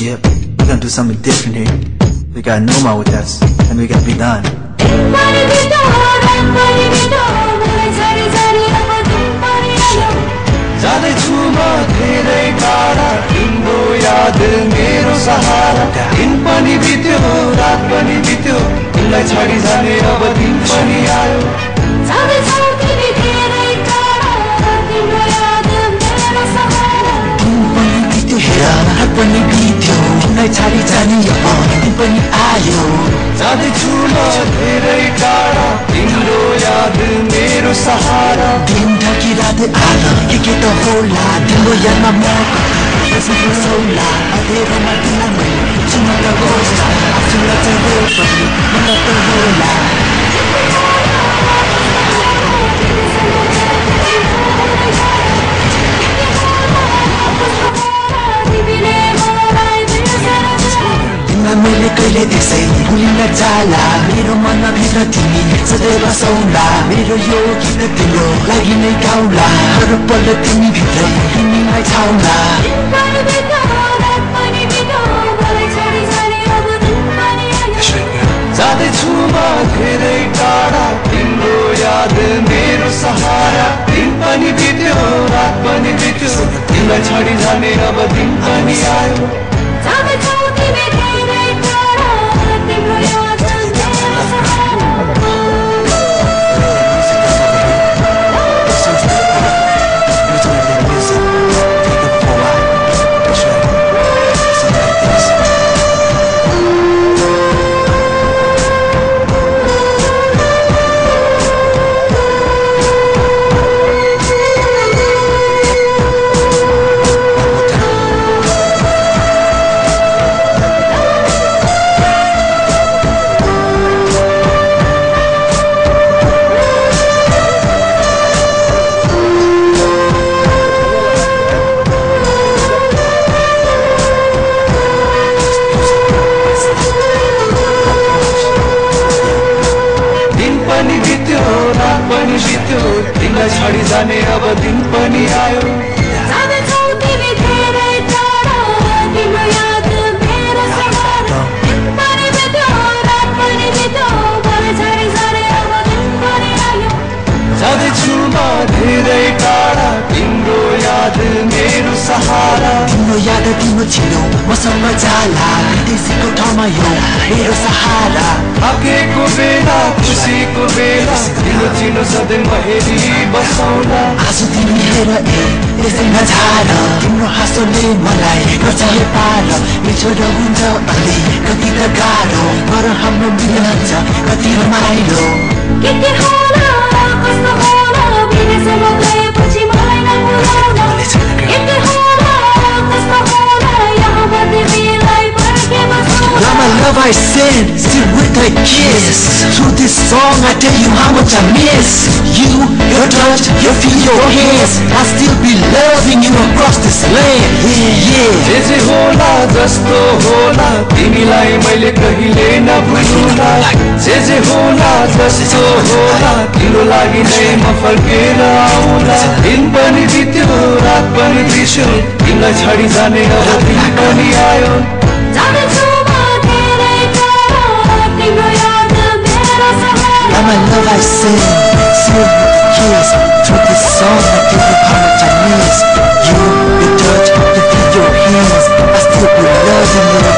Yep, we're gonna do something different here. We got Noma with us, and we got Bidan. जाँदैछु म धेरै टाढा तिम्रो याद मेरो सहारा दिन पनि बित्यो रात पनि बित्यो तिमीलाई छाडी जाने अब दिन पनि आयो जाँदैछौ तिमी धेरै टाढा तिम्रो याद मेरो सहारा दिन पनि बित्यो रात पनि बित्यो तिमीलाई छाडी जाने अब दिन पनि आयो जाँदैछु म धेरै टाढा तिम्रो याद मेरो सहारा दिन ढकी रात आयो के त होला तिम्रो यादमा म सोला अधेरोमा तिमीलाई मैले सुन्न गोस्टा सुन्न चाहिँ पनि मलाई त होला मैले कहिले त्यसै भुलिन जाला मेरो मनमा भित्र तिमी सधैँ बसौला मेरो यो गीत तिम्रो लागि नै गाउला हर पल तिमी भित्रै तिमीलाई छाउला जाँदैछु म धेरै टाढा तिम्रो याद मेरो सहारा दिन पनि बित्यो रात पनि बित्यो तिमीलाई छाडी जाने अब दिन पनि आयो जाँदैछौ तिमी धेरै टाढा तिम्रो याद मेरो सहारा तिमीलाई छाडी जाने अब दिन पनि आयो जाँदैछौ तिमी धेरै टाढा तिम्रो याद मेरो सहारा दिन पनि बित्यो रात पनि बित्यो मलाई छाडी जाने अब दिन पनि आयो जाँदैछु म धेरै टाढा तिम्रो याद मेरो सहारा तिम्रो याद तिम्रो छिलो मसँग जाला विदेशीको ठाउँमा यो मेरो सहारा थाकेको बेला खुसीको बेला तिम्रो चिनो सधैँ म हेरी बसौला आज तिमी हेर त्यसै नझार तिम्रो हाँसोले मलाई गर्छ हे पार मिठो र हुन्छ अलि कति त गाह्रो तर हाम्रो मिलन छ कति रमाइलो के होला कस्तो होला विदेशमा गएपछि मलाई नभुलाउला के होला कस्तो होला यहाँबाट तिमीलाई फर्के बसौला Lama love I send, still with a kiss. Through this song I tell you how much I miss you, your touch, your feel, your hands. I'll still be loving you across this land. Yeah, yeah. जे होला जस्तो होला तिमीलाई मैले कहिले नभुल्ला जे होला जस्तो होला तिम्रो लागि नै म फर्केर आउला दिन पनि बित्यो रात पनि बित्यो तिमीलाई छाडी जाने अब दिन पनि आयो जाँदैछु म धेरै टाढा तिम्रो याद मेरो सहारा Lama love I sing, still with a kiss. Through this song I tell you how much I miss you, your touch, your feel, your hands. I still be loving you